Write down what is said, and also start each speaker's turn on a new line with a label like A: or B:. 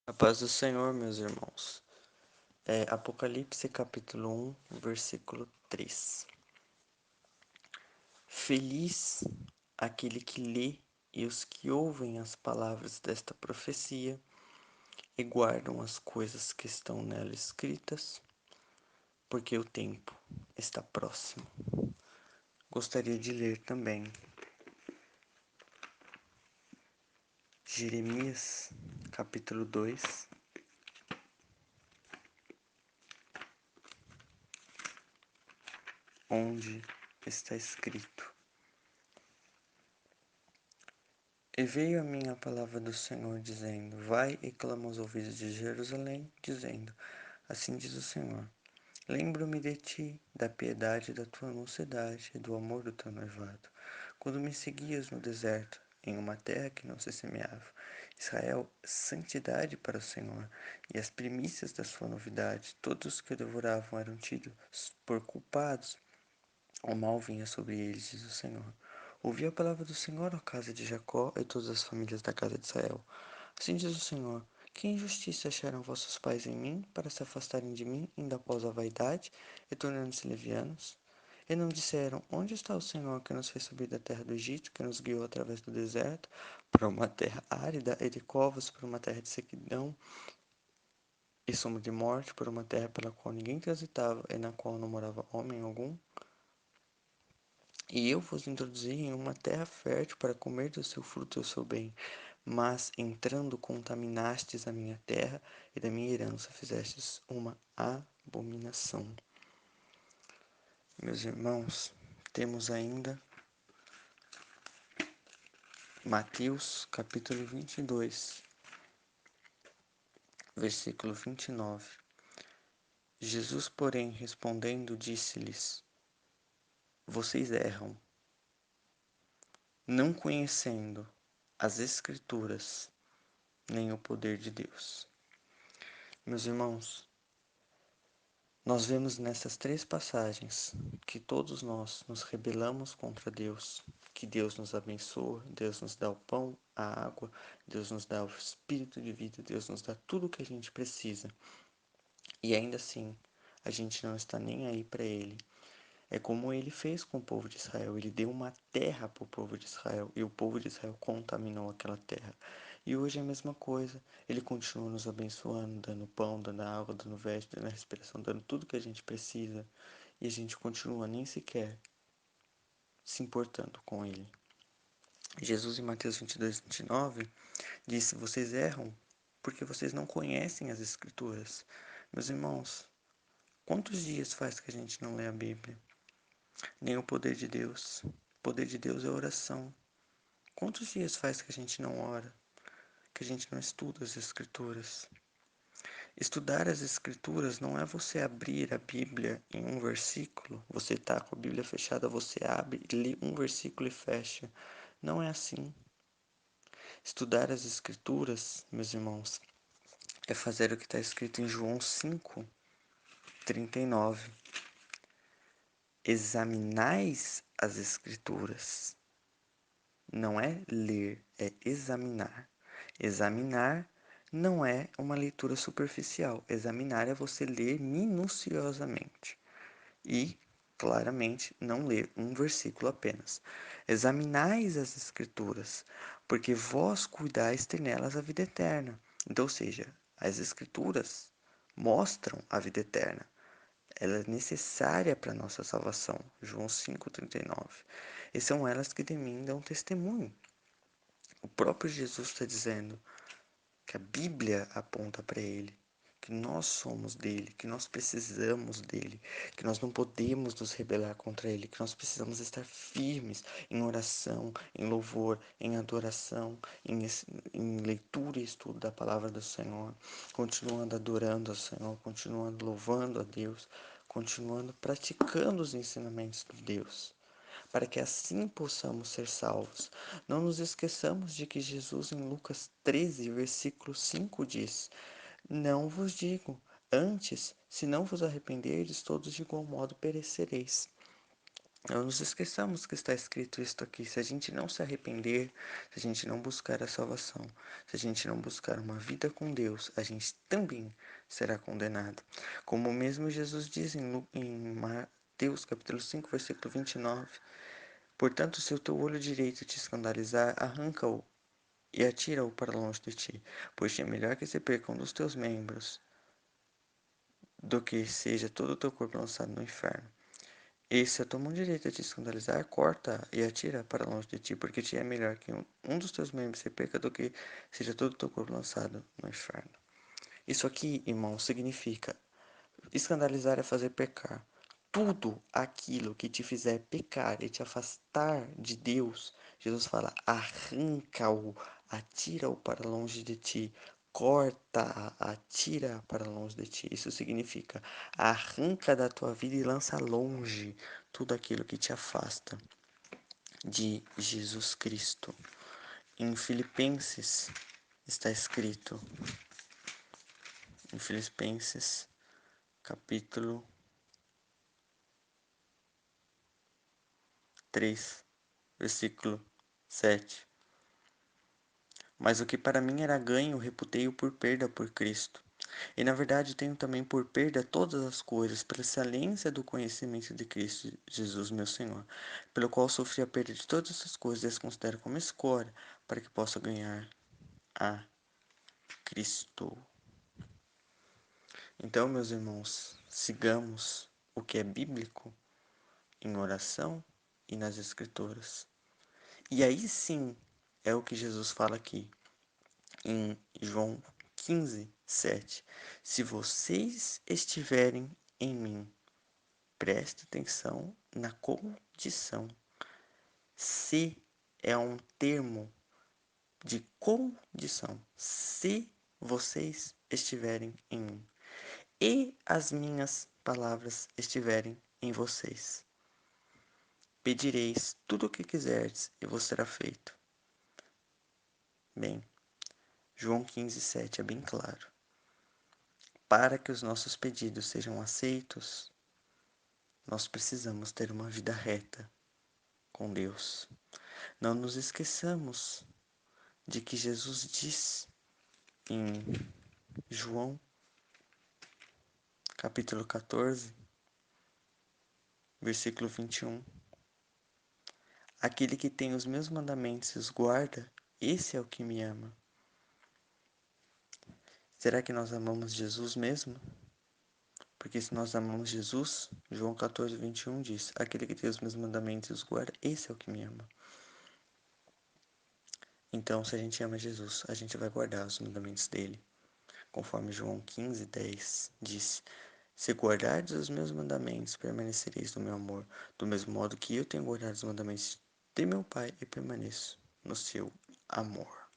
A: A paz do Senhor, meus irmãos. Apocalipse capítulo 1, versículo 3. Feliz aquele que lê e os que ouvem as palavras desta profecia e guardam as coisas que estão nela escritas, porque o tempo está próximo. Gostaria de ler também Jeremias capítulo 2, onde está escrito: E veio a mim a palavra do Senhor, dizendo: Vai e clama aos ouvidos de Jerusalém, dizendo: Assim diz o Senhor: Lembro-me de ti, da piedade da tua mocidade e do amor do teu noivado, quando me seguias no deserto, em uma terra que não se semeava. Israel, santidade para o Senhor, e as primícias da sua novidade, todos os que o devoravam eram tidos por culpados. O mal vinha sobre eles, diz o Senhor. Ouvi a palavra do Senhor, ó casa de Jacó, e todas as famílias da casa de Israel. Assim diz o Senhor: Que injustiça acharam vossos pais em mim, para se afastarem de mim, indo após a vaidade, e tornando-se levianos? E não disseram: Onde está o Senhor que nos fez subir da terra do Egito, que nos guiou através do deserto, para uma terra árida e de covas, para uma terra de sequidão e sombra de morte, para uma terra pela qual ninguém transitava, e na qual não morava homem algum? E eu vos introduzi em uma terra fértil para comer do seu fruto e do seu bem. Mas, entrando, contaminastes a minha terra, e da minha herança fizestes uma abominação. Meus irmãos, temos ainda Mateus capítulo 22, versículo 29. Jesus, porém, respondendo, disse-lhes: Vocês erram, não conhecendo as Escrituras nem o poder de Deus. Meus irmãos, nós vemos nessas três passagens que todos nós nos rebelamos contra Deus, que Deus nos abençoa, Deus nos dá o pão, a água, Deus nos dá o espírito de vida, Deus nos dá tudo o que a gente precisa. E ainda assim, a gente não está nem aí para Ele. É como Ele fez com o povo de Israel. Ele deu uma terra para o povo de Israel e o povo de Israel contaminou aquela terra. E hoje é a mesma coisa. Ele continua nos abençoando, dando pão, dando água, dando veste, dando respiração, dando tudo que a gente precisa. E a gente continua nem sequer se importando com Ele. Jesus em Mateus 22, 29 disse: Vocês erram porque vocês não conhecem as Escrituras. Meus irmãos, quantos dias faz que a gente não lê a Bíblia? Nem o poder de Deus. O poder de Deus é oração. Quantos dias faz que a gente não ora? Que a gente não estuda as Escrituras? Estudar as Escrituras não é você abrir a Bíblia em um versículo, você está com a Bíblia fechada, você abre, lê um versículo e fecha. Não é assim. Estudar as Escrituras, meus irmãos, é fazer o que está escrito em João 5:39. Examinais as Escrituras. Não é ler, é examinar. Examinar não é uma leitura superficial. Examinar é você ler minuciosamente e, claramente, não ler um versículo apenas. Examinais as Escrituras, porque vós cuidais ter nelas a vida eterna. Então, ou seja, as Escrituras mostram a vida eterna. Ela é necessária para a nossa salvação. João 5:39. E são elas que de mim dão testemunho. O próprio Jesus está dizendo que a Bíblia aponta para Ele, que nós somos dele, que nós precisamos dele, que nós não podemos nos rebelar contra Ele, que nós precisamos estar firmes em oração, em louvor, em adoração, em leitura e estudo da palavra do Senhor, continuando adorando ao Senhor, continuando louvando a Deus, continuando praticando os ensinamentos de Deus, para que assim possamos ser salvos. Não nos esqueçamos de que Jesus, em Lucas 13, versículo 5, diz: Não vos digo, antes, se não vos arrependerdes, todos de igual modo perecereis. Não nos esqueçamos que está escrito isto aqui. Se a gente não se arrepender, se a gente não buscar a salvação, se a gente não buscar uma vida com Deus, a gente também será condenado. Como mesmo Jesus diz em Mateus capítulo 5, versículo 29. Portanto, se o teu olho direito te escandalizar, arranca-o e atira-o para longe de ti, pois é melhor que se perca um dos teus membros do que seja todo o teu corpo lançado no inferno. E se a tua mão direita te escandalizar, corta e atira para longe de ti, porque te é melhor que um dos teus membros se perca do que seja todo o teu corpo lançado no inferno. Isso aqui, irmão, significa escandalizar é fazer pecar. Tudo aquilo que te fizer pecar e te afastar de Deus, Jesus fala: arranca-o, atira-o para longe de ti, corta, atira para longe de ti. Isso significa arranca da tua vida e lança longe tudo aquilo que te afasta de Jesus Cristo. Em Filipenses está escrito, em Filipenses capítulo 3, versículo 7. Mas o que para mim era ganho, reputei-o por perda por Cristo. E na verdade tenho também por perda todas as coisas, pela excelência do conhecimento de Cristo Jesus, meu Senhor, pelo qual sofri a perda de todas essas coisas e as considero como escória, para que possa ganhar a Cristo. Então, meus irmãos, sigamos o que é bíblico em oração e nas Escrituras. E aí sim é o que Jesus fala aqui em João 15, 7. Se vocês estiverem em mim, preste atenção na condição. Se é um termo de condição. Se vocês estiverem em mim e as minhas palavras estiverem em vocês, pedireis tudo o que quiserdes e vos será feito. Bem, João 15, 7 é bem claro. Para que os nossos pedidos sejam aceitos, nós precisamos ter uma vida reta com Deus. Não nos esqueçamos de que Jesus diz em João, capítulo 14, versículo 21. Aquele que tem os meus mandamentos e os guarda, esse é o que me ama. Será que nós amamos Jesus mesmo? Porque se nós amamos Jesus, João 14, 21 diz: aquele que tem os meus mandamentos e os guarda, esse é o que me ama. Então, se a gente ama Jesus, a gente vai guardar os mandamentos dele. Conforme João 15, 10 diz: se guardardes os meus mandamentos, permanecereis no meu amor, do mesmo modo que eu tenho guardado os mandamentos de meu Pai e permaneço no seu amor.